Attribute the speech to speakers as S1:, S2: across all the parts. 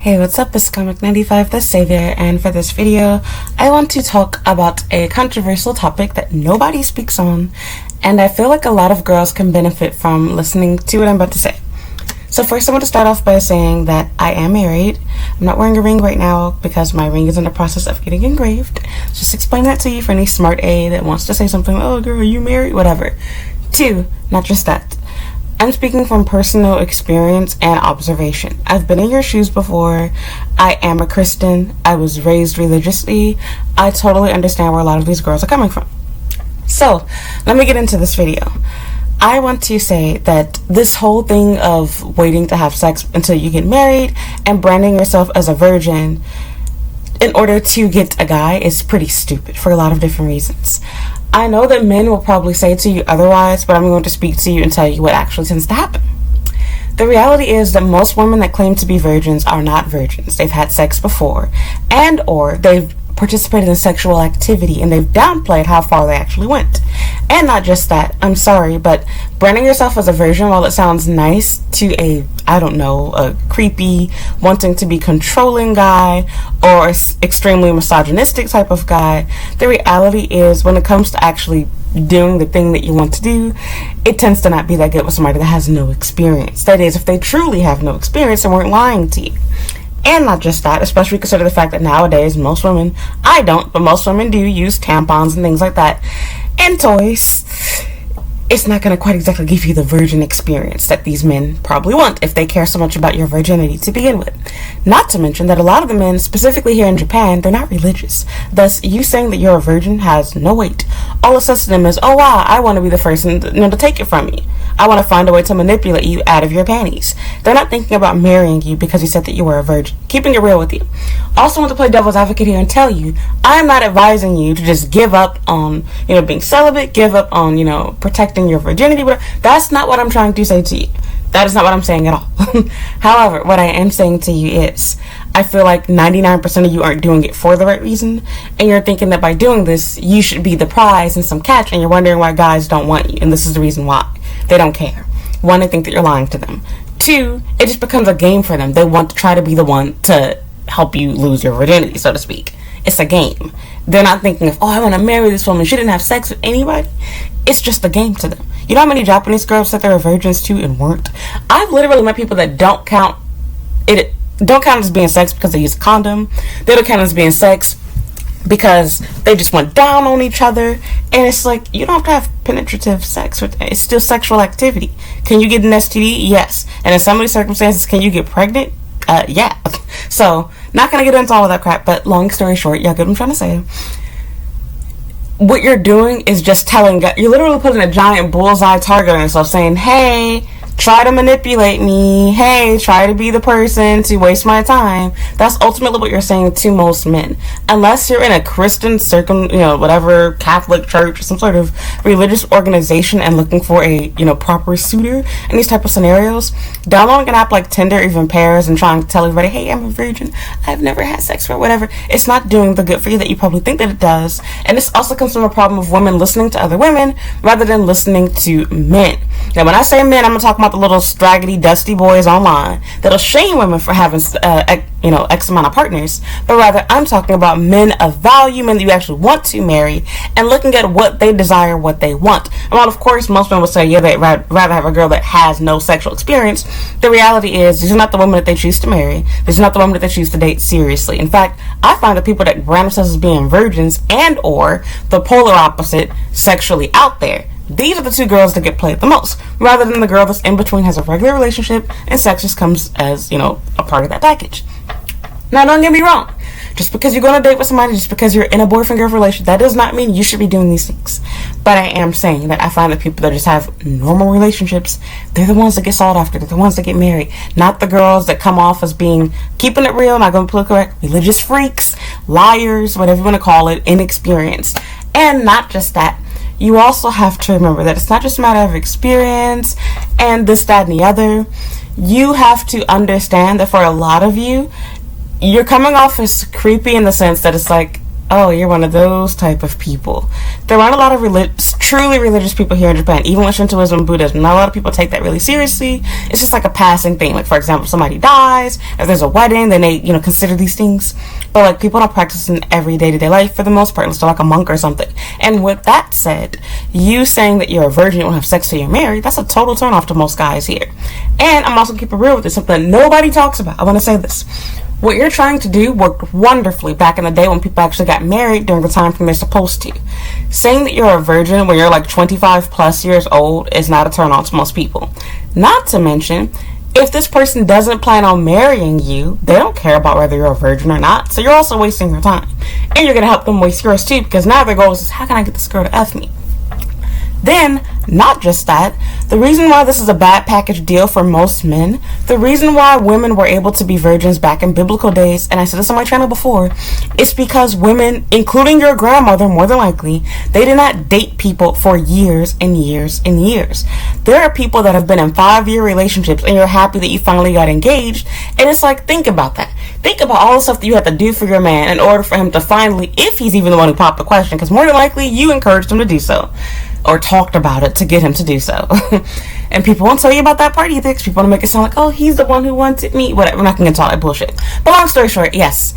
S1: Hey, what's up? It's Comic 95 the Savior, and for this video, I want to talk about a controversial topic that nobody speaks on, and I feel like a lot of girls can benefit from listening to what I'm about to say. So first, I want to start off by saying that I am married. I'm not wearing a ring right now because my ring is in the process of getting engraved. Just explain that to you for any smart A that wants to say something, oh girl, are you married? Whatever. 2, not just that. I'm speaking from personal experience and observation. I've been in your shoes before. I am a Christian. I was raised religiously. I totally understand where a lot of these girls are coming from. So, let me get into this video. I want to say that this whole thing of waiting to have sex until you get married and branding yourself as a virgin in order to get a guy is pretty stupid for a lot of different reasons. I know that men will probably say to you otherwise, but I'm going to speak to you and tell you what actually tends to happen. The reality is that most women that claim to be virgins are not virgins. They've had sex before, and or they've participated in sexual activity and they've downplayed how far they actually went. And not just that, I'm sorry, but branding yourself as a virgin, while it sounds nice to a creepy, wanting to be controlling guy or extremely misogynistic type of guy, the reality is when it comes to actually doing the thing that you want to do, it tends to not be that good with somebody that has no experience. That is, if they truly have no experience and weren't lying to you. And not just that, especially consider the fact that nowadays most women, I don't, but most women do use tampons and things like that, and toys. It's not going to quite exactly give you the virgin experience that these men probably want if they care so much about your virginity to begin with. Not to mention that a lot of the men, specifically here in Japan, they're not religious. Thus, you saying that you're a virgin has no weight. All it says to them is, oh wow, I want to be the person to take it from you. I want to find a way to manipulate you out of your panties. They're not thinking about marrying you because you said that you were a virgin. Keeping it real with you. Also want to play devil's advocate here and tell you, I am not advising you to just give up on, being celibate, give up on, protecting your virginity. That's not what I'm trying to say to you. That is not what I'm saying at all. However, what I am saying to you is, I feel like 99% of you aren't doing it for the right reason, and you're thinking that by doing this, you should be the prize and some catch, and you're wondering why guys don't want you, and this is the reason why. They don't care. 1, they think that you're lying to them. 2, it just becomes a game for them. They want to try to be the one to help you lose your virginity, so to speak. It's a game. They're not thinking of, I want to marry this woman. She didn't have sex with anybody. It's just a game to them. You know how many Japanese girls said they were virgins too and weren't? I've literally met people that don't count as being sex because they use a condom. They don't count as being sex because they just went down on each other. And it's like, you don't have to have penetrative sex with it. It's still sexual activity. Can you get an STD? Yes. And in some of these circumstances, can you get pregnant? Yeah. So, not gonna get into all of that crap, but long story short, y'all get what I'm trying to say. What you're doing is just telling, you're literally putting a giant bullseye target on yourself, saying, hey, try to manipulate me. Hey, try to be the person to waste my time. That's ultimately what you're saying to most men. Unless you're in a Christian whatever, Catholic church or some sort of religious organization and looking for a, proper suitor in these type of scenarios, downloading an app like Tinder or even Pairs and trying to tell everybody, hey, I'm a virgin, I've never had sex or whatever, it's not doing the good for you that you probably think that it does. And this also comes from a problem of women listening to other women rather than listening to men. Now, when I say men, I'm going to talk about the little straggly, dusty boys online that'll shame women for having, X amount of partners. But rather, I'm talking about men of value, men that you actually want to marry, and looking at what they desire, what they want. And while, of course, most men will say, yeah, they'd rather have a girl that has no sexual experience, the reality is, these are not the women that they choose to marry. These are not the women that they choose to date seriously. In fact, I find that people that brand themselves as being virgins and or the polar opposite sexually out there, these are the 2 girls that get played the most, rather than the girl that's in between, has a regular relationship, and sex just comes as, a part of that package. Now, don't get me wrong. Just because you're going to date with somebody, just because you're in a boyfriend-girlfriend relationship, that does not mean you should be doing these things. But I am saying that I find that people that just have normal relationships, they're the ones that get sought after. They're the ones that get married. Not the girls that come off as being, keeping it real, not going to be politically correct, religious freaks, liars, whatever you want to call it, inexperienced. And not just that. You also have to remember that it's not just a matter of experience and this, that, and the other. You have to understand that for a lot of you, you're coming off as creepy in the sense that it's like, oh, you're one of those type of people. There aren't a lot of truly religious people here in Japan, even with Shintoism and Buddhism, not a lot of people take that really seriously. It's just like a passing thing. Like, for example, if somebody dies, if there's a wedding, then they, consider these things. But, like, people don't practice in every day-to-day life for the most part, unless they're like a monk or something. And with that said, you saying that you're a virgin, you don't have sex till you're married, that's a total turn off to most guys here. And I'm also keeping it real with this, something that nobody talks about. I want to say this. What you're trying to do worked wonderfully back in the day when people actually got married during the time frame they're supposed to. Saying that you're a virgin when you're like 25 plus years old is not a turn on to most people. Not to mention, if this person doesn't plan on marrying you, they don't care about whether you're a virgin or not, so you're also wasting your time. And you're going to help them waste yours too, because now their goal is, how can I get this girl to F me? Then, not just that, the reason why this is a bad package deal for most men, the reason why women were able to be virgins back in biblical days, and I said this on my channel before, is because women, including your grandmother more than likely, they did not date people for years and years and years. There are people that have been in 5-year relationships and you're happy that you finally got engaged, and it's like, think about that. Think about all the stuff that you have to do for your man in order for him to finally, if he's even the one who popped the question, because more than likely you encouraged him to do so. Or talked about it to get him to do so. And people won't tell you about that part either, because people want to make it sound like, oh, he's the one who wanted me. Whatever, we're not going to get into all that bullshit. But long story short, yes.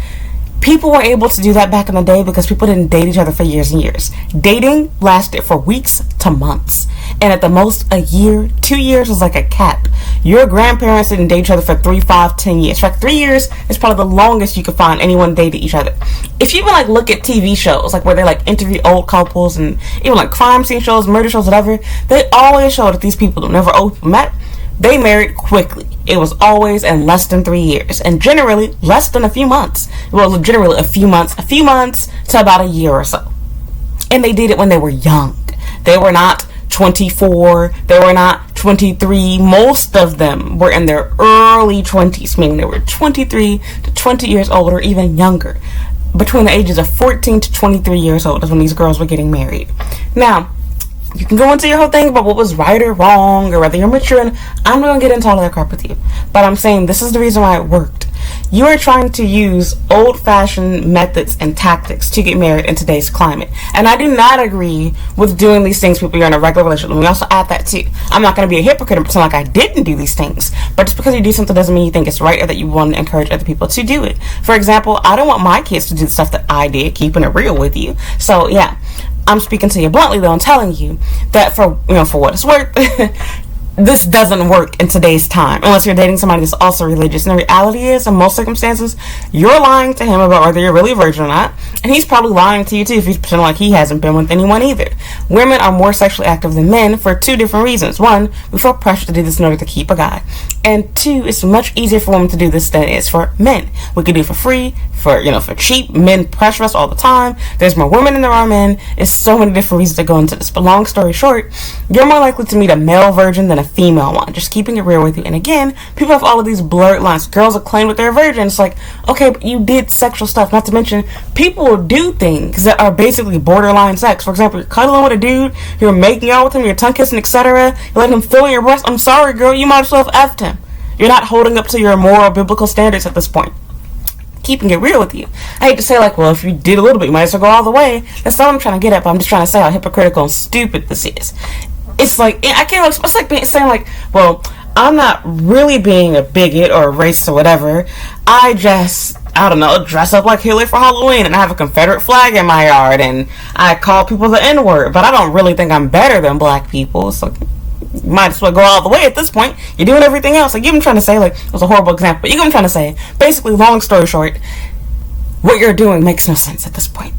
S1: People were able to do that back in the day because people didn't date each other for years and years. Dating lasted for weeks to months. And at the most, a year, 2 years was like a cap. Your grandparents didn't date each other for 3, 5, 10 years. In fact, 3 years is probably the longest you could find anyone dated each other. If you even like look at TV shows, like where they like interview old couples and even like crime scene shows, murder shows, whatever, they always show that these people who never met, they married quickly. It was always in less than 3 years, and generally less than a few months. Well, generally a few months to about a year or so. And they did it when they were young. They were not 24, they were not 23. Most of them were in their early 20s, meaning they were 23 to 20 years old or even younger. Between the ages of 14 to 23 years old is when these girls were getting married. Now, you can go into your whole thing about what was right or wrong, or whether you're mature, and I'm not going to get into all of that crap with you. But I'm saying this is the reason why it worked. You are trying to use old-fashioned methods and tactics to get married in today's climate. And I do not agree with doing these things people you're in a regular relationship. Let me also add that too. I'm not going to be a hypocrite and pretend like I didn't do these things. But just because you do something doesn't mean you think it's right or that you want to encourage other people to do it. For example, I don't want my kids to do the stuff that I did, keeping it real with you. So yeah, I'm speaking to you bluntly though and telling you that for what it's worth, this doesn't work in today's time unless you're dating somebody that's also religious. And the reality is, in most circumstances, you're lying to him about whether you're really a virgin or not, and he's probably lying to you too if he's pretending like he hasn't been with anyone either. Women are more sexually active than men for 2 different reasons. 1, we feel pressure to do this in order to keep a guy, and 2, it's much easier for women to do this than it is for men. We could do it for free, for cheap. Men pressure us all the time. There's more women than there are men. It's so many different reasons to go into this. But long story short, you're more likely to meet a male virgin than a female one. Just keeping it real with you. And again, people have all of these blurred lines. Girls will claim that they're virgins. Like, okay, but you did sexual stuff. Not to mention, people will do things that are basically borderline sex. For example, you're cuddling with a dude, you're making out with him, you're tongue kissing, etc. You let him fill your breast. I'm sorry, girl, you might as well have effed him. You're not holding up to your moral, biblical standards at this point. Keeping it real with you. I hate to say, like, well, if you did a little bit, you might as well go all the way. That's not what I'm trying to get at, but I'm just trying to say how hypocritical and stupid this is. It's like, I can't, it's like saying, like, well, I'm not really being a bigot or a racist or whatever. I don't know, dress up like Hillary for Halloween, and I have a Confederate flag in my yard, and I call people the N-word, but I don't really think I'm better than black people, so you might as well go all the way at this point. You're doing everything else. Like, you even trying to say, like, it was a horrible example, but you get what I'm trying to say. Basically, long story short, what you're doing makes no sense at this point.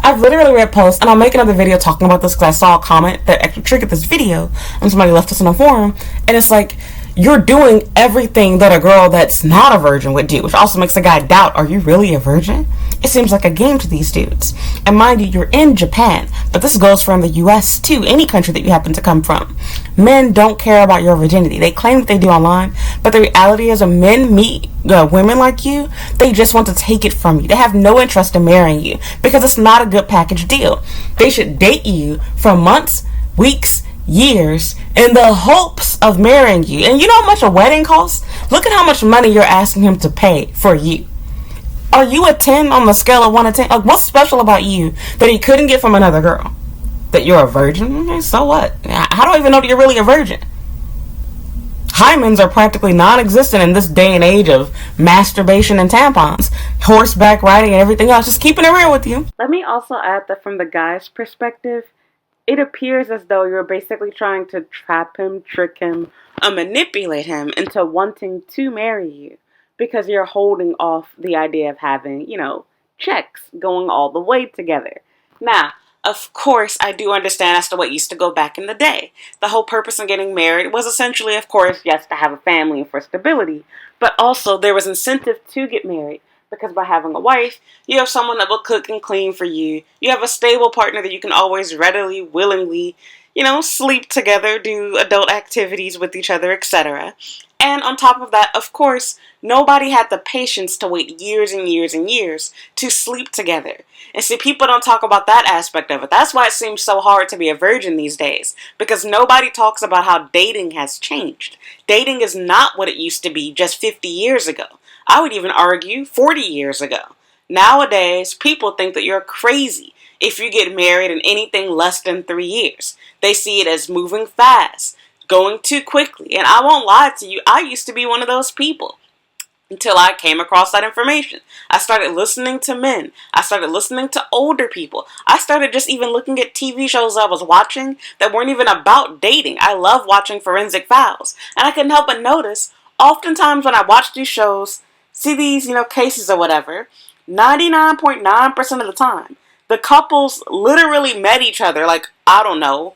S1: I've literally read posts, and I'll make another video talking about this because I saw a comment that actually triggered this video, and somebody left us in a forum, and it's like, you're doing everything that a girl that's not a virgin would do, which also makes a guy doubt, are you really a virgin? It seems like a game to these dudes. And mind you, you're in Japan, but this goes from the US to any country that you happen to come from. Men don't care about your virginity. They claim that they do online, but the reality is when men meet women like you, they just want to take it from you. They have no interest in marrying you because it's not a good package deal. They should date you for months, weeks, years in the hopes of marrying you. And you know how much a wedding costs? Look at how much money you're asking him to pay for you. Are you a 10 on the scale of 1 to 10? Like, what's special about you that he couldn't get from another girl? that you're a virgin. Okay, so what? How do I even know that you're really a virgin? Hymens are practically non-existent in this day and age of masturbation and tampons, horseback riding, and everything else. Just keeping it real with you. Let me also add that from the guy's perspective, it appears as though you're basically trying to trap him, trick him, manipulate him into wanting to marry you because you're holding off the idea of having, checks going all the way together. Now, of course, I do understand as to what used to go back in the day. The whole purpose of getting married was essentially, of course, yes, to have a family and for stability, but also there was incentive to get married. Because by having a wife, you have someone that will cook and clean for you. You have a stable partner that you can always readily, willingly, sleep together, do adult activities with each other, etc. And on top of that, of course, nobody had the patience to wait years and years and years to sleep together. And see, people don't talk about that aspect of it. That's why it seems so hard to be a virgin these days. Because nobody talks about how dating has changed. Dating is not what it used to be just 50 years ago. I would even argue 40 years ago. Nowadays, people think that you're crazy if you get married in anything less than 3 years. They see it as moving fast, going too quickly. And I won't lie to you, I used to be one of those people. Until I came across that information. I started listening to men. I started listening to older people. I started just even looking at TV shows I was watching that weren't even about dating. I love watching Forensic Files. And I couldn't help but notice, oftentimes when I watch these shows, see these, cases or whatever, 99.9% of the time, the couples literally met each other, like, I don't know,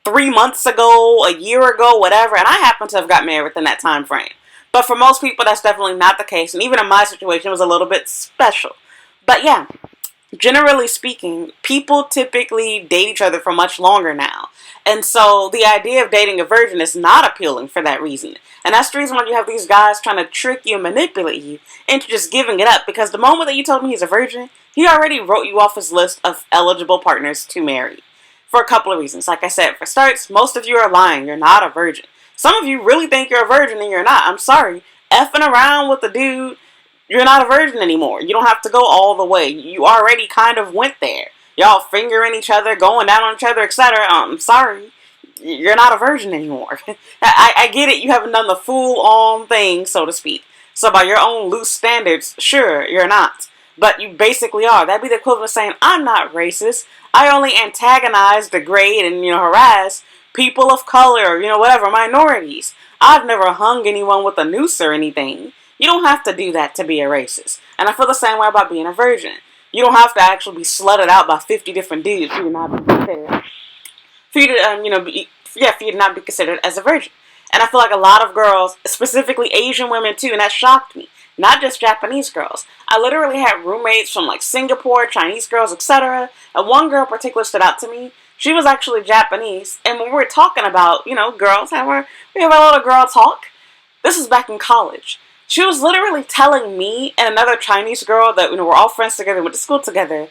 S1: 3 months ago, a year ago, whatever, and I happen to have got married within that time frame. But for most people, that's definitely not the case. And even in my situation, it was a little bit special. But yeah, generally speaking, people typically date each other for much longer now. And so the idea of dating a virgin is not appealing for that reason. And that's the reason why you have these guys trying to trick you and manipulate you into just giving it up. Because the moment that you told me he's a virgin, he already wrote you off his list of eligible partners to marry. For a couple of reasons. Like I said, for starts, most of you are lying. You're not a virgin. Some of you really think you're a virgin and you're not. I'm sorry. Effing around with the dude, you're not a virgin anymore. You don't have to go all the way. You already kind of went there. Y'all fingering each other, going down on each other, etc. I'm sorry. You're not a virgin anymore. I get it. You haven't done the full-on thing, so to speak. So by your own loose standards, sure, you're not. But you basically are. That'd be the equivalent of saying, I'm not racist. I only antagonize, degrade, and, harass people of color, whatever, minorities. I've never hung anyone with a noose or anything. You don't have to do that to be a racist. And I feel the same way about being a virgin. You don't have to actually be slutted out by 50 different dudes for you to not be considered. For you to not be considered as a virgin. And I feel like a lot of girls, specifically Asian women too, and that shocked me. Not just Japanese girls. I literally had roommates from like Singapore, Chinese girls, etc. And one girl in particular stood out to me. She was actually Japanese, and when we were talking about, girls, we have a little girl talk. This is back in college. She was literally telling me and another Chinese girl that, we're all friends together, went to school together,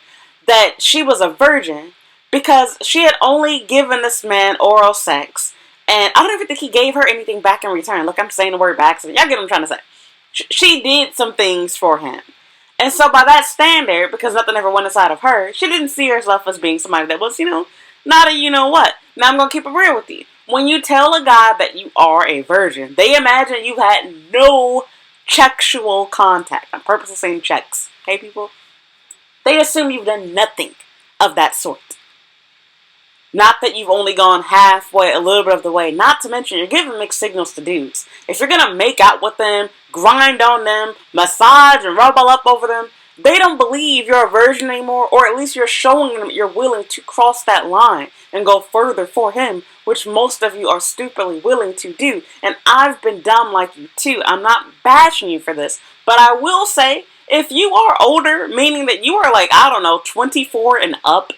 S1: that she was a virgin because she had only given this man oral sex, and I don't even think he gave her anything back in return. Look, I'm saying the word back, so y'all get what I'm trying to say. She did some things for him. And so by that standard, because nothing ever went inside of her, she didn't see herself as being somebody that was, not a what. Now I'm going to keep it real with you. When you tell a guy that you are a virgin, they imagine you've had no sexual contact. I'm purposely saying checks. Okay, people? They assume you've done nothing of that sort. Not that you've only gone halfway, a little bit of the way. Not to mention, you're giving mixed signals to dudes. If you're going to make out with them, grind on them, massage and rub all up over them, they don't believe you're a virgin anymore, or at least you're showing them you're willing to cross that line and go further for him, which most of you are stupidly willing to do. And I've been dumb like you too. I'm not bashing you for this, but I will say, if you are older, meaning that you are like, 24 and up,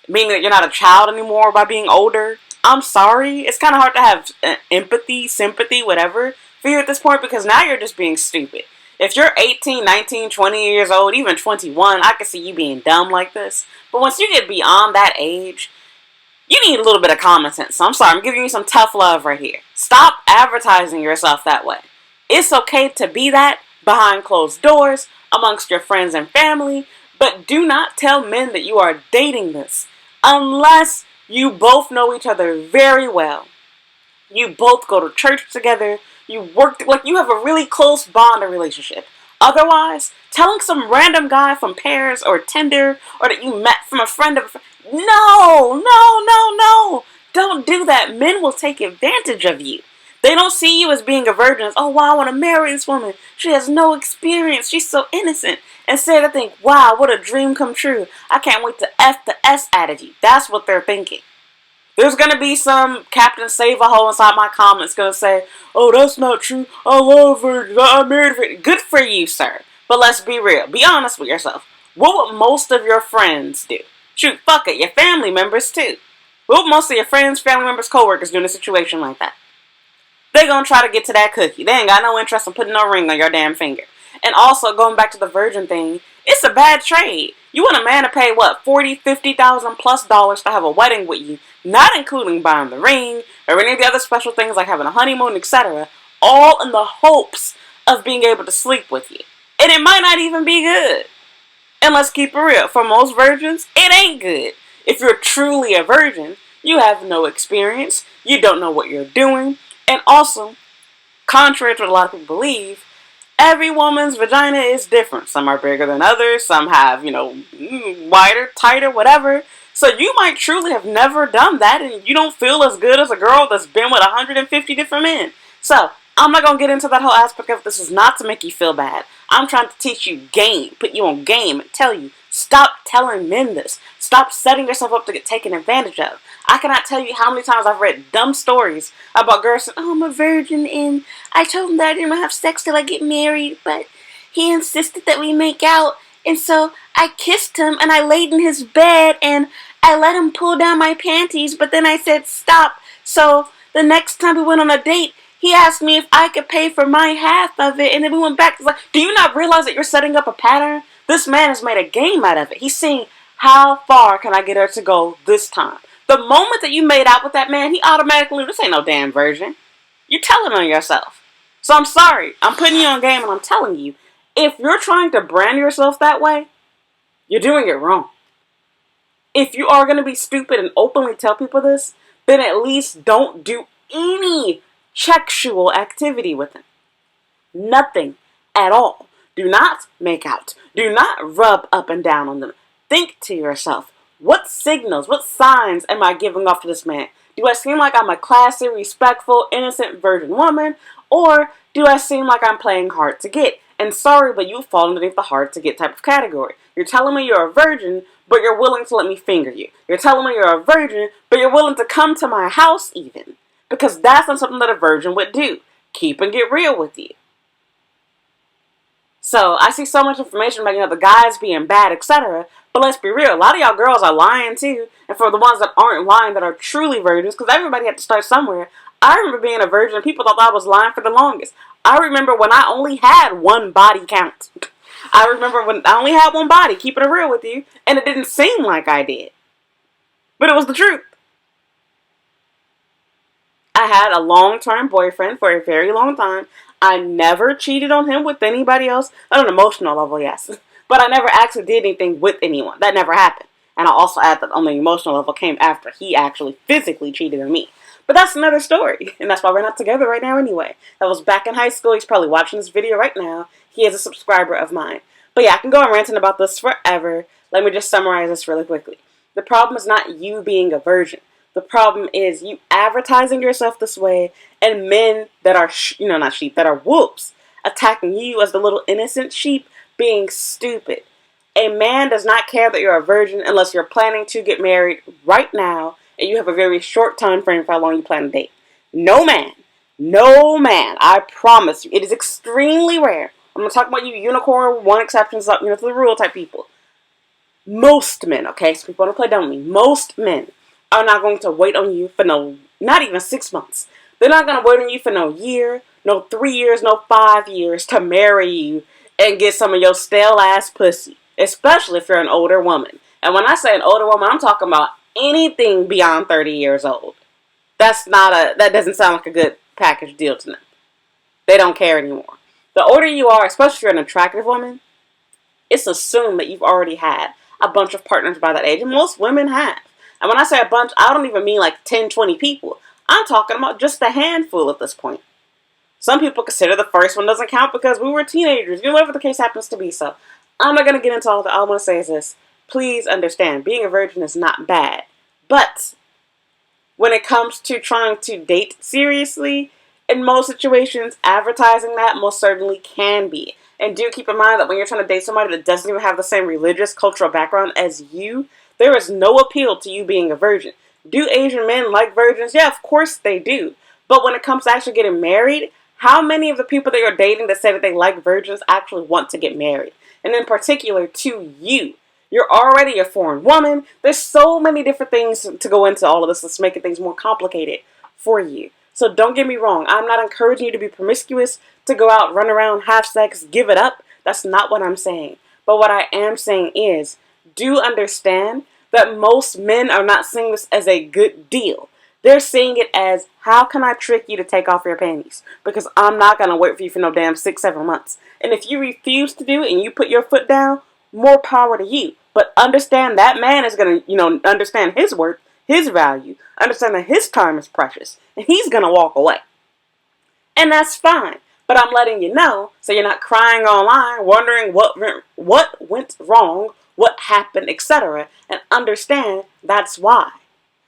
S1: meaning that you're not a child anymore by being older, I'm sorry. It's kind of hard to have empathy, sympathy, whatever for you at this point, because now you're just being stupid. If you're 18, 19, 20 years old, even 21, I can see you being dumb like this. But once you get beyond that age, you need a little bit of common sense. So I'm sorry, I'm giving you some tough love right here. Stop advertising yourself that way. It's okay to be that behind closed doors, amongst your friends and family, but do not tell men that you are dating this unless You both know each other very well. You both go to church together. You work, like you have a really close bond or relationship. Otherwise, telling some random guy from Pairs or Tinder or that you met from a friend of a friend, no. Don't do that. Men will take advantage of you. They don't see you as being a virgin. As, oh, wow, I want to marry this woman. She has no experience. She's so innocent. Instead, they think, wow, what a dream come true. I can't wait to F the S out of you. That's what they're thinking. There's going to be some Captain Save-A-Hole inside my comments going to say, oh, that's not true. I love virgins. I married virgins. Good for you, sir. But let's be real. Be honest with yourself. What would most of your friends do? Shoot, fuck it. Your family members, too. What would most of your friends, family members, co-workers do in a situation like that? They're going to try to get to that cookie. They ain't got no interest in putting no ring on your damn finger. And also, going back to the virgin thing, it's a bad trade. You want a man to pay, what, $40,000, $50,000 plus dollars to have a wedding with you, not including buying the ring or any of the other special things like having a honeymoon, etc., all in the hopes of being able to sleep with you. And it might not even be good. And let's keep it real. For most virgins, it ain't good. If you're truly a virgin, you have no experience, you don't know what you're doing, and also, contrary to what a lot of people believe, every woman's vagina is different. Some are bigger than others. Some have, wider, tighter, whatever. So you might truly have never done that and you don't feel as good as a girl that's been with 150 different men. So I'm not going to get into that whole aspect of this is not to make you feel bad. I'm trying to teach you game, put you on game and tell you, stop telling men this. Stop setting yourself up to get taken advantage of. I cannot tell you how many times I've read dumb stories about girls saying, oh, I'm a virgin and I told him that I didn't have sex till I get married, but he insisted that we make out. And so I kissed him and I laid in his bed and I let him pull down my panties, but then I said stop. So the next time we went on a date, he asked me if I could pay for my half of it, and then we went back. It's like, do you not realize that you're setting up a pattern? This man has made a game out of it. He's saying, how far can I get her to go this time? The moment that you made out with that man, he automatically knew this ain't no damn virgin. You're telling on yourself. So I'm sorry. I'm putting you on game and I'm telling you, if you're trying to brand yourself that way, you're doing it wrong. If you are going to be stupid and openly tell people this, then at least don't do any sexual activity with them. Nothing at all. Do not make out. Do not rub up and down on them. Think to yourself, what signals, what signs am I giving off to this man? Do I seem like I'm a classy, respectful, innocent virgin woman? Or do I seem like I'm playing hard to get? And sorry, but you fall underneath the hard to get type of category. You're telling me you're a virgin, but you're willing to let me finger you. You're telling me you're a virgin, but you're willing to come to my house even. Because that's not something that a virgin would do. Keep and get real with you. So I see so much information about, the guys being bad, etc. But let's be real. A lot of y'all girls are lying too. And for the ones that aren't lying, that are truly virgins, because everybody had to start somewhere. I remember being a virgin and people thought I was lying for the longest. I remember when I only had one body count. I remember when I only had one body, keeping it real with you. And it didn't seem like I did. But it was the truth. I had a long-term boyfriend for a very long time. I never cheated on him with anybody else. On an emotional level, yes. But I never actually did anything with anyone. That never happened. And I also add that on the emotional level came after he actually physically cheated on me. But that's another story. And that's why we're not together right now anyway. That was back in high school. He's probably watching this video right now. He is a subscriber of mine. But yeah, I can go on ranting about this forever. Let me just summarize this really quickly. The problem is not you being a virgin. The problem is you advertising yourself this way and men that are, not sheep, that are wolves, attacking you as the little innocent sheep being stupid. A man does not care that you're a virgin unless you're planning to get married right now and you have a very short time frame for how long you plan to date. No man, I promise you, it is extremely rare. I'm going to talk about you unicorn, one exception, to the rule type people. Most men, okay, so people don't play dumb with me. Most men are not going to wait on you for not even 6 months. They're not going to wait on you for no year, no 3 years, no 5 years to marry you and get some of your stale ass pussy. Especially if you're an older woman. And when I say an older woman, I'm talking about anything beyond 30 years old. That doesn't sound like a good package deal to them. They don't care anymore. The older you are, especially if you're an attractive woman, it's assumed that you've already had a bunch of partners by that age. And most women have. And when I say a bunch, I don't even mean like 10, 20 people. I'm talking about just a handful at this point. Some people consider the first one doesn't count because we were teenagers, whatever the case happens to be. So I'm not going to get into all that. All I want to say is this. Please understand, being a virgin is not bad. But when it comes to trying to date seriously, in most situations, advertising that most certainly can be. And do keep in mind that when you're trying to date somebody that doesn't even have the same religious, cultural background as you, there is no appeal to you being a virgin. Do Asian men like virgins? Yeah, of course they do. But when it comes to actually getting married, how many of the people that you're dating that say that they like virgins actually want to get married? And in particular, to you. You're already a foreign woman. There's so many different things to go into all of this that's making things more complicated for you. So don't get me wrong. I'm not encouraging you to be promiscuous, to go out, run around, have sex, give it up. That's not what I'm saying. But what I am saying is, do understand that most men are not seeing this as a good deal. They're seeing it as, how can I trick you to take off your panties? Because I'm not going to wait for you for no damn 6, 7 months. And if you refuse to do it and you put your foot down, more power to you. But understand that man is going to, understand his worth, his value, understand that his time is precious, and he's going to walk away. And that's fine. But I'm letting you know, so you're not crying online, wondering what went wrong, what happened, etc. And understand that's why.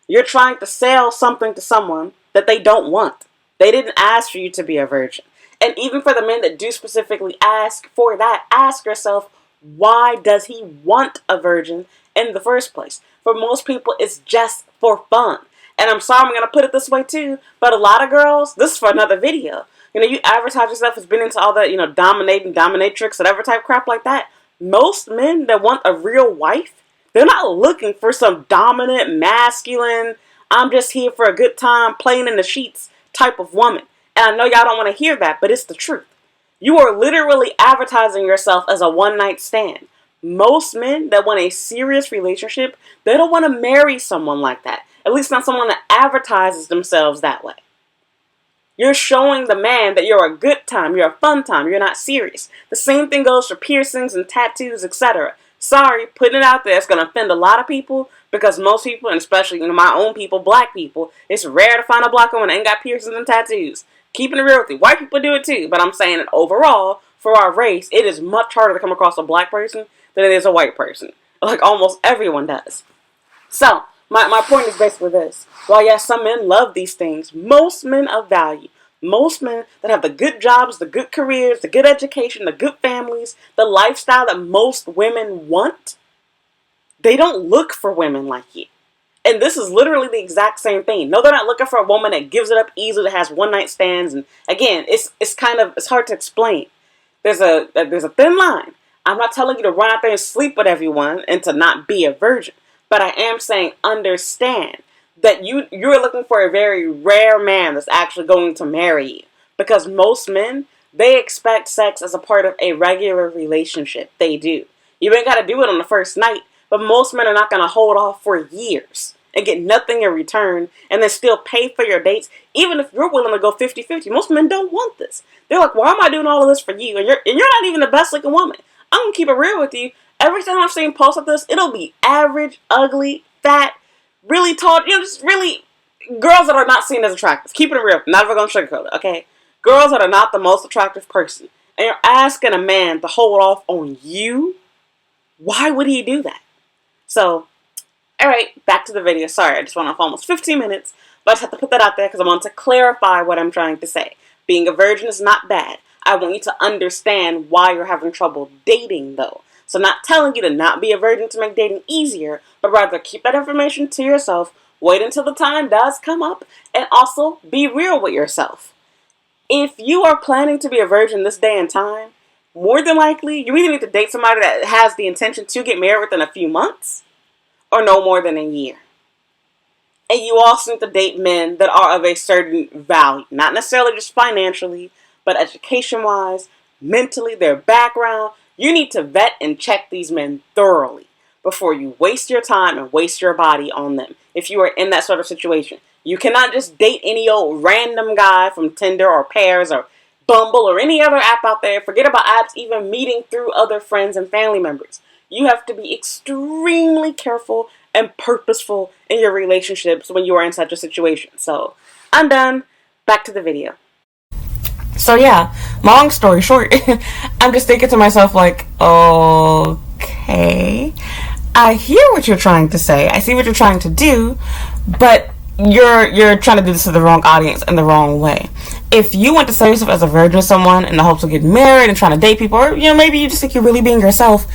S1: You're trying to sell something to someone that they don't want. They didn't ask for you to be a virgin. And even for the men that do specifically ask for that, ask yourself, why does he want a virgin in the first place? For most people, it's just for fun. And I'm sorry I'm going to put it this way too, but a lot of girls, this is for another video, you advertise yourself as being into all that, dominating, dominatrix, whatever type crap like that. Most men that want a real wife, they're not looking for some dominant, masculine, I'm just here for a good time, playing in the sheets type of woman. And I know y'all don't want to hear that, but it's the truth. You are literally advertising yourself as a one-night stand. Most men that want a serious relationship, they don't want to marry someone like that. At least not someone that advertises themselves that way. You're showing the man that you're a good time, you're a fun time, you're not serious. The same thing goes for piercings and tattoos, etc. Sorry, putting it out there is going to offend a lot of people because most people, and especially my own people, black people, it's rare to find a black woman that ain't got piercings and tattoos. Keeping it real with you. White people do it too, but I'm saying that overall, for our race, it is much harder to come across a black person than it is a white person. Like almost everyone does. So, my point is basically this. While yes, some men love these things, most men of value, most men that have the good jobs, the good careers, the good education, the good families, the lifestyle that most women want, they don't look for women like you. And this is literally the exact same thing. No, they're not looking for a woman that gives it up easily, that has one-night stands. And again, it's hard to explain. There's a thin line. I'm not telling you to run out there and sleep with everyone and to not be a virgin. But I am saying understand that you're looking for a very rare man that's actually going to marry you. Because most men, they expect sex as a part of a regular relationship. They do. You ain't got to do it on the first night. But most men are not going to hold off for years and get nothing in return and then still pay for your dates, even if you're willing to go 50-50. Most men don't want this. They're like, why am I doing all of this for you? And you're not even the best looking woman. I'm going to keep it real with you. Every time I've seen posts like this, it'll be average, ugly, fat, really tall, just really girls that are not seen as attractive. Keeping it real. Not even going to sugarcoat it, okay? Girls that are not the most attractive person. And you're asking a man to hold off on you? Why would he do that? So, alright, back to the video. Sorry, I just went off almost 15 minutes. But I just have to put that out there because I want to clarify what I'm trying to say. Being a virgin is not bad. I want you to understand why you're having trouble dating, though. So I'm not telling you to not be a virgin to make dating easier, but rather keep that information to yourself, wait until the time does come up, and also be real with yourself. If you are planning to be a virgin this day and time, more than likely, you either need to date somebody that has the intention to get married within a few months, or no more than a year. And you also need to date men that are of a certain value. Not necessarily just financially, but education-wise, mentally, their background. You need to vet and check these men thoroughly before you waste your time and waste your body on them. If you are in that sort of situation. You cannot just date any old random guy from Tinder or Pairs or Bumble or any other app out there. Forget about apps even meeting through other friends and family members. You have to be extremely careful and purposeful in your relationships when you are in such a situation. So, I'm done. Back to the video. So yeah, long story short, I'm just thinking to myself like, okay, I hear what you're trying to say. I see what you're trying to do, but you're trying to do this to the wrong audience in the wrong way. If you want to sell yourself as a virgin to someone in the hopes of getting married and trying to date people, or maybe you just think you're really being yourself,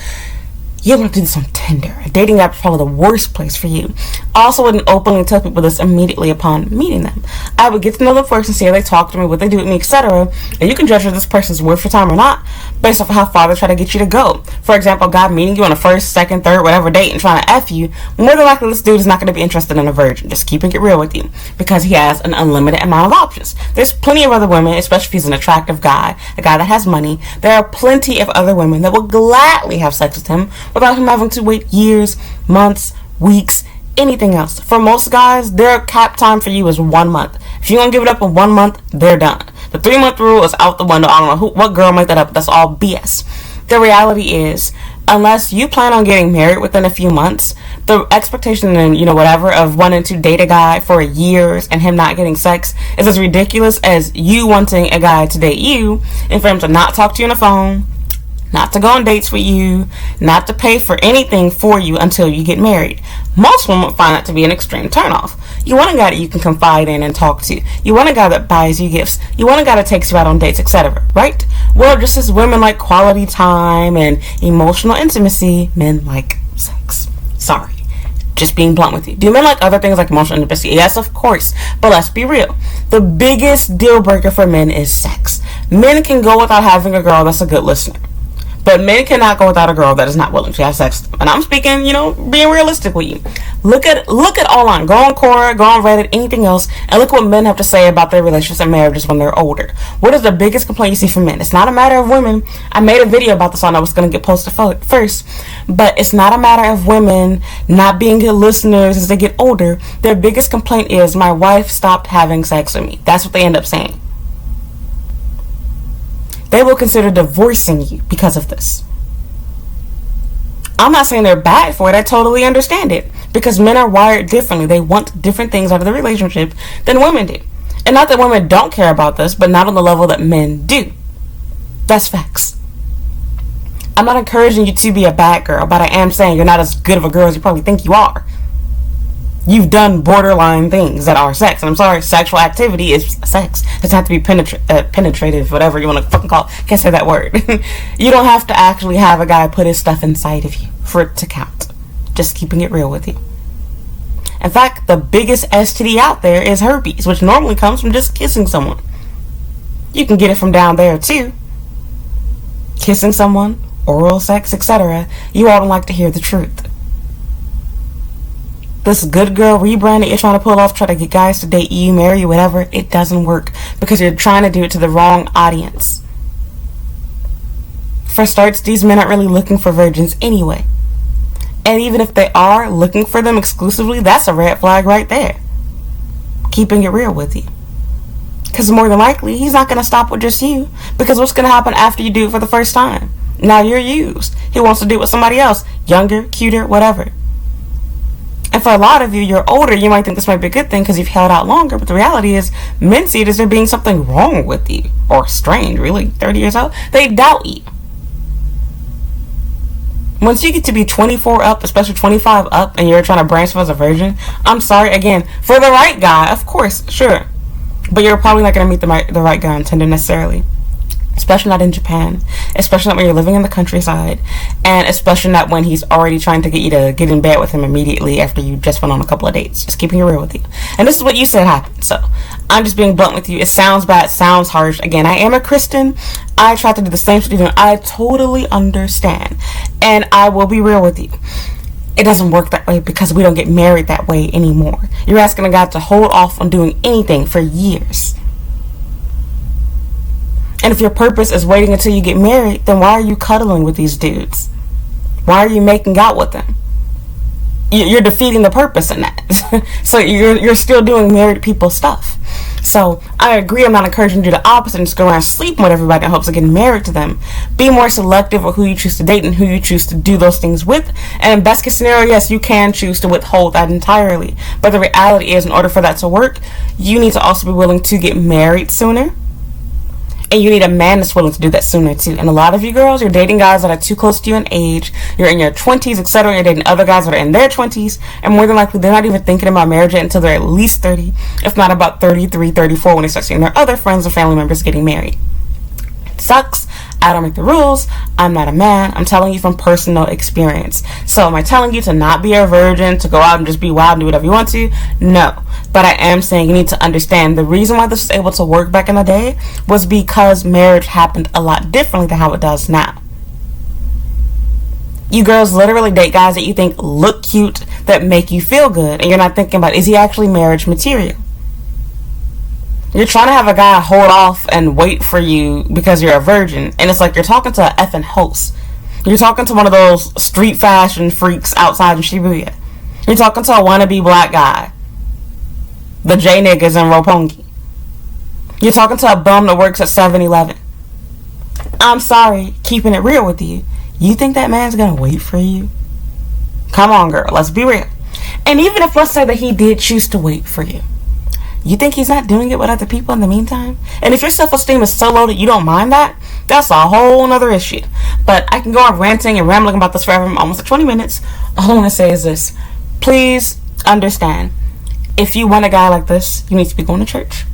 S1: you don't have to do this on Tinder. A dating app is probably the worst place for you. I also wouldn't openly tell people this immediately upon meeting them. I would get to know them first and see how they talk to me, what they do with me, etc. And you can judge if this person's worth your time or not based off of how far they try to get you to go. For example, a guy meeting you on a first, second, third, whatever date and trying to F you, more than likely this dude is not going to be interested in a virgin. Just keeping it real with you. Because he has an unlimited amount of options. There's plenty of other women, especially if he's an attractive guy, a guy that has money. There are plenty of other women that will gladly have sex with him without him having to wait years, months, weeks, anything else. For most guys, their cap time for you is 1 month. If you don't give it up in 1 month, they're done. The 3-month rule is out the window. I don't know what girl made that up. That's all BS. The reality is, unless you plan on getting married within a few months, the expectation and whatever of wanting to date a guy for years and him not getting sex is as ridiculous as you wanting a guy to date you and for him to not talk to you on the phone, not to go on dates with you, not to pay for anything for you until you get married. Most women find that to be an extreme turnoff. You want a guy that you can confide in and talk to. You want a guy that buys you gifts. You want a guy that takes you out on dates, etc. Right? Well, just as women like quality time and emotional intimacy, men like sex. Sorry. Just being blunt with you. Do men like other things like emotional intimacy? Yes, of course. But let's be real. The biggest deal breaker for men is sex. Men can go without having a girl that's a good listener. But men cannot go without a girl that is not willing to have sex with them. And I'm speaking, being realistic with you. Look at online. Go on Quora, go on Reddit, anything else, and look what men have to say about their relationships and marriages when they're older. What is the biggest complaint you see from men? It's not a matter of women. I made a video about this on. I was going to get posted first. But it's not a matter of women not being good listeners as they get older. Their biggest complaint is, my wife stopped having sex with me. That's what they end up saying. They will consider divorcing you because of this. I'm not saying they're bad for it. I totally understand it. Because men are wired differently. They want different things out of the relationship than women do. And not that women don't care about this, but not on the level that men do. That's facts. I'm not encouraging you to be a bad girl, but I am saying you're not as good of a girl as you probably think you are. You've done borderline things that are sex. And I'm sorry, sexual activity is sex. It doesn't have to be penetrative, whatever you want to fucking call it. Can't say that word. You don't have to actually have a guy put his stuff inside of you for it to count. Just keeping it real with you. In fact, the biggest STD out there is herpes, which normally comes from just kissing someone. You can get it from down there too. Kissing someone, oral sex, etc. You all don't like to hear the truth. This good girl rebrand that you're trying to pull off, try to get guys to date you, marry you, whatever, it doesn't work because you're trying to do it to the wrong audience. For starts, these men aren't really looking for virgins anyway. And even if they are looking for them exclusively, that's a red flag right there. Keeping it real with you. Because more than likely, he's not going to stop with just you. Because what's going to happen after you do it for the first time? Now you're used. He wants to do it with somebody else. Younger, cuter, whatever. And for a lot of you, you're older, you might think this might be a good thing because you've held out longer. But the reality is, men see it as there being something wrong with you. Or strange, really. 30 years old. They doubt you. Once you get to be 24 up, especially 25 up, and you're trying to branch as a virgin, I'm sorry, again, for the right guy, of course, sure. But you're probably not going to meet the right guy on Tinder necessarily. Especially not in Japan. Especially not when you're living in the countryside. And especially not when he's already trying to get you to get in bed with him immediately after you just went on a couple of dates. Just keeping it real with you. And this is what you said happened. So, I'm just being blunt with you. It sounds bad, sounds harsh. Again, I am a Christian. I try to do the same shit. I totally understand. And I will be real with you. It doesn't work that way because we don't get married that way anymore. You're asking a guy to hold off on doing anything for years. And if your purpose is waiting until you get married, then why are you cuddling with these dudes? Why are you making out with them? You're defeating the purpose in that. So you're still doing married people stuff. So I agree, I'm not encouraging you to do the opposite and just go around sleeping with everybody in hopes of getting married to them. Be more selective with who you choose to date and who you choose to do those things with. And in best case scenario, yes, you can choose to withhold that entirely. But the reality is, in order for that to work, you need to also be willing to get married sooner. And you need a man that's willing to do that sooner too. And a lot of you girls, you're dating guys that are too close to you in age. You're in your 20s, etc. You're dating other guys that are in their 20s. And more than likely, they're not even thinking about marriage yet until they're at least 30. If not about 33, 34 when they start seeing their other friends and family members getting married. It sucks. I don't make the rules. I'm not a man. I'm telling you from personal experience. So am I telling you to not be a virgin, to go out and just be wild and do whatever you want to? No. But I am saying you need to understand the reason why this was able to work back in the day was because marriage happened a lot differently than how it does now. You girls literally date guys that you think look cute, that make you feel good, and you're not thinking about, is he actually marriage material? You're trying to have a guy hold off and wait for you because you're a virgin. And it's like you're talking to an effing host. You're talking to one of those street fashion freaks outside in Shibuya. You're talking to a wannabe black guy. The J niggas in Roppongi. You're talking to a bum that works at 7-Eleven. I'm sorry, keeping it real with you. You think that man's gonna wait for you? Come on, girl, let's be real. And even if, let's say that he did choose to wait for you, you think he's not doing it with other people in the meantime? And if your self-esteem is so low that you don't mind that, that's a whole nother issue. But I can go on ranting and rambling about this forever. I'm almost at 20 minutes. All I want to say is this. Please understand. If you want a guy like this, you need to be going to church.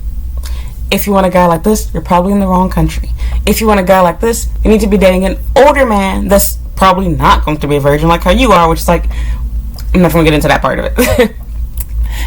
S1: If you want a guy like this, you're probably in the wrong country. If you want a guy like this, you need to be dating an older man that's probably not going to be a virgin like how you are, which is like, I'm not going to get into that part of it.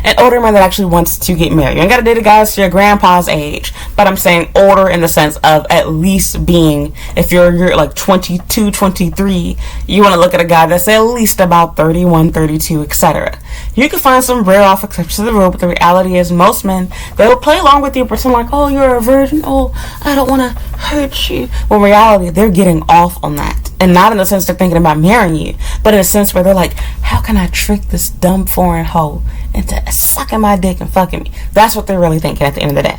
S1: An older man that actually wants to get married. You ain't gotta date a guy that's your grandpa's age, but I'm saying older in the sense of at least being, if you're like 22, 23, you want to look at a guy that's at least about 31, 32, etc. You can find some rare off exceptions to the rule, but the reality is most men, they will play along with you, pretend like, oh, you're a virgin, oh, I don't want to hurt you. Well, in reality, they're getting off on that. And not in the sense they're thinking about marrying you, but in a sense where they're like, how can I trick this dumb foreign hoe into sucking my dick and fucking me? That's what they're really thinking at the end of the day.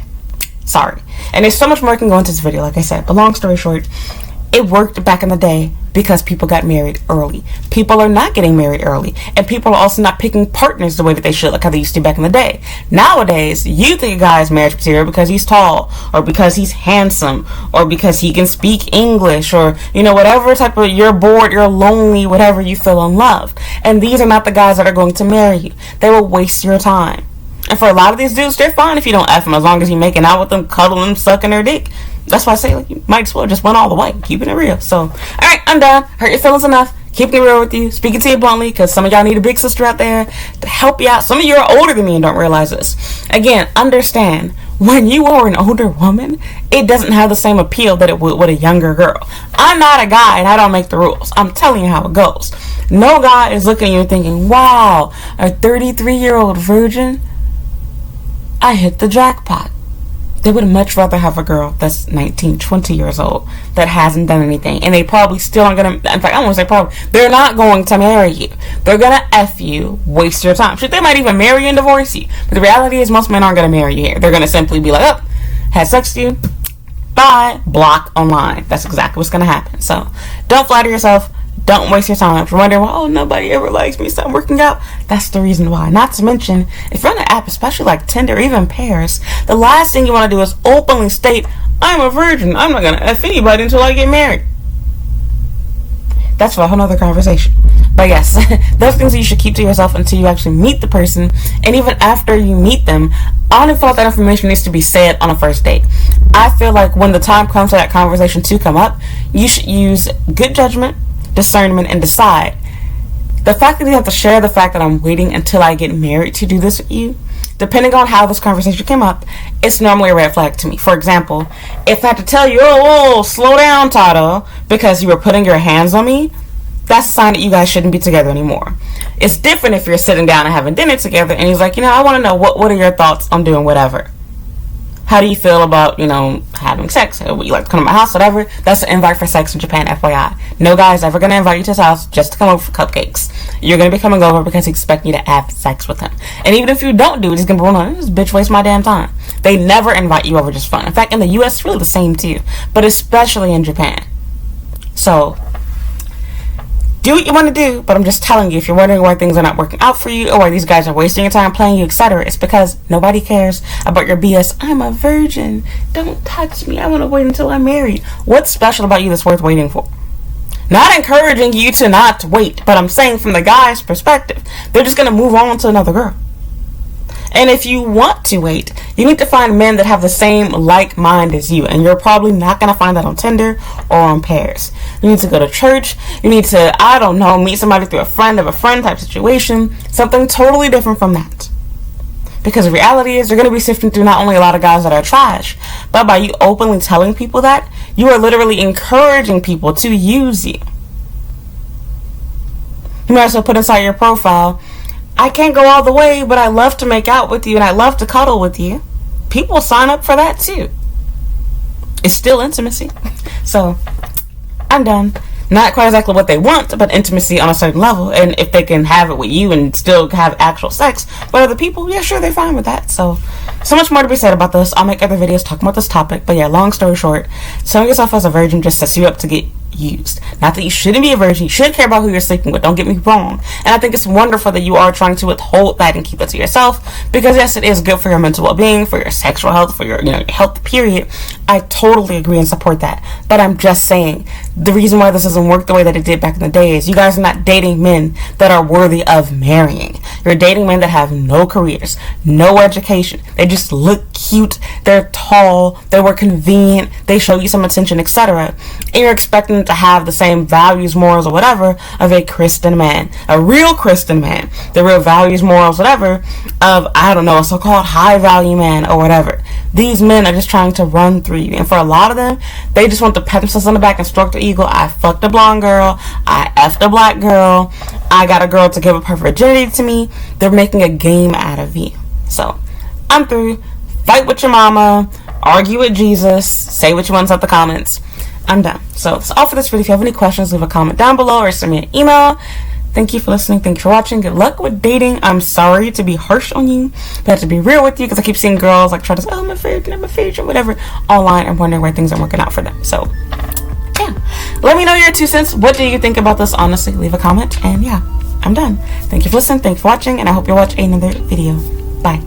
S1: Sorry. And there's so much more I can go into this video, like I said. But long story short, it worked back in the day because people got married early. People are not getting married early. And people are also not picking partners the way that they should, like how they used to back in the day. Nowadays, you think a guy is marriage material because he's tall, or because he's handsome, or because he can speak English, or, you know, whatever type of, you're bored, you're lonely, whatever you feel unloved. And these are not the guys that are going to marry you. They will waste your time. And for a lot of these dudes, they're fine if you don't F them, as long as you're making out with them, cuddling them, sucking their dick. That's why I say, like, you might as well just went all the way, keeping it real. So, alright, I'm done. Hurt your feelings enough. Keeping it real with you. Speaking to you bluntly, because some of y'all need a big sister out there to help you out. Some of you are older than me and don't realize this. Again, understand, when you are an older woman, it doesn't have the same appeal that it would with a younger girl. I'm not a guy and I don't make the rules. I'm telling you how it goes. No guy is looking at you and thinking, wow, a 33-year-old virgin? I hit the jackpot. They would much rather have a girl that's 19, 20 years old that hasn't done anything. And they probably still aren't going to, in fact, I don't want to say probably, they're not going to marry you. They're going to F you, waste your time. Shit, they might even marry you and divorce you. But the reality is most men aren't going to marry you here. They're going to simply be like, oh, had sex with you, bye, block online. That's exactly what's going to happen. So don't flatter yourself. Don't waste your time. If you're wondering, well, oh, nobody ever likes me, stop working out. That's the reason why. Not to mention, if you're on an app, especially like Tinder or even Pairs, the last thing you want to do is openly state, I'm a virgin. I'm not going to F anybody until I get married. That's for a whole nother conversation. But yes, those things that you should keep to yourself until you actually meet the person. And even after you meet them, I don't even feel like that information needs to be said on a first date. I feel like when the time comes for that conversation to come up, you should use good judgment, discernment, and decide. The fact that you have to share the fact that I'm waiting until I get married to do this with you, depending on how this conversation came up, it's normally a red flag to me. For example, if I have to tell you, oh, slow down, Tato, because you were putting your hands on me, that's a sign that you guys shouldn't be together anymore. It's different if you're sitting down and having dinner together and he's like, you know, I want to know what are your thoughts on doing whatever. How do you feel about, you know, having sex? Would you like to come to my house? Whatever. That's an invite for sex in Japan, FYI. No guy is ever going to invite you to his house just to come over for cupcakes. You're going to be coming over because he expects you to have sex with him. And even if you don't do it, he's going to be, well, no, this bitch waste my damn time. They never invite you over just fun. In fact, in the US, it's really the same too, but especially in Japan. So do what you want to do, but I'm just telling you, if you're wondering why things are not working out for you, or why these guys are wasting your time playing you, etc., it's because nobody cares about your BS. I'm a virgin. Don't touch me. I want to wait until I'm married. What's special about you that's worth waiting for? Not encouraging you to not wait, but I'm saying from the guy's perspective, they're just going to move on to another girl. And if you want to wait, you need to find men that have the same like mind as you. And you're probably not going to find that on Tinder or on Pairs. You need to go to church. You need to, I don't know, meet somebody through a friend of a friend type situation. Something totally different from that. Because the reality is, you're going to be sifting through not only a lot of guys that are trash, but by you openly telling people that, you are literally encouraging people to use you. You might as well put inside your profile, I can't go all the way, but I love to make out with you and I love to cuddle with you. People sign up for that too. It's still intimacy. So, I'm done. Not quite exactly what they want, but intimacy on a certain level. And if they can have it with you and still have actual sex with other people, yeah, sure, they're fine with that. So much more to be said about this. I'll make other videos talking about this topic. But yeah, long story short, selling yourself as a virgin just sets you up to get used. Not that you shouldn't be a virgin. You should care about who you're sleeping with. Don't get me wrong. And I think it's wonderful that you are trying to withhold that and keep it to yourself, because yes, it is good for your mental well-being, for your sexual health, for your health period. I totally agree and support that. But I'm just saying, the reason why this doesn't work the way that it did back in the day is you guys are not dating men that are worthy of marrying. You're dating men that have no careers, no education. They just look cute, they're tall, they were convenient, they show you some attention, etc. And you're expecting to have the same values, morals, or whatever of a Christian man, a real Christian man, the real values, morals, whatever of, I don't know, a so-called high value man or whatever. These men are just trying to run through you, and for a lot of them, they just want to pat themselves on the back and stroke their ego. I fucked a blonde girl, I effed a black girl, I got a girl to give up her virginity to me. They're making a game out of you. So I'm through. Fight with your mama, argue with Jesus, say what you want in the comments. I'm done. So that's all for this video. If you have any questions, leave a comment down below or send me an email. Thank you for listening. Thank you for watching. Good luck with dating. I'm sorry to be harsh on you, but I have to be real with you, because I keep seeing girls like try to say, oh, I'm a virgin, whatever, online, and wondering why things aren't working out for them. So yeah, let me know your 2 cents. What do you think about this? Honestly, leave a comment. And yeah, I'm done. Thank you for listening. Thank you for watching, and I hope you'll watch another video. Bye.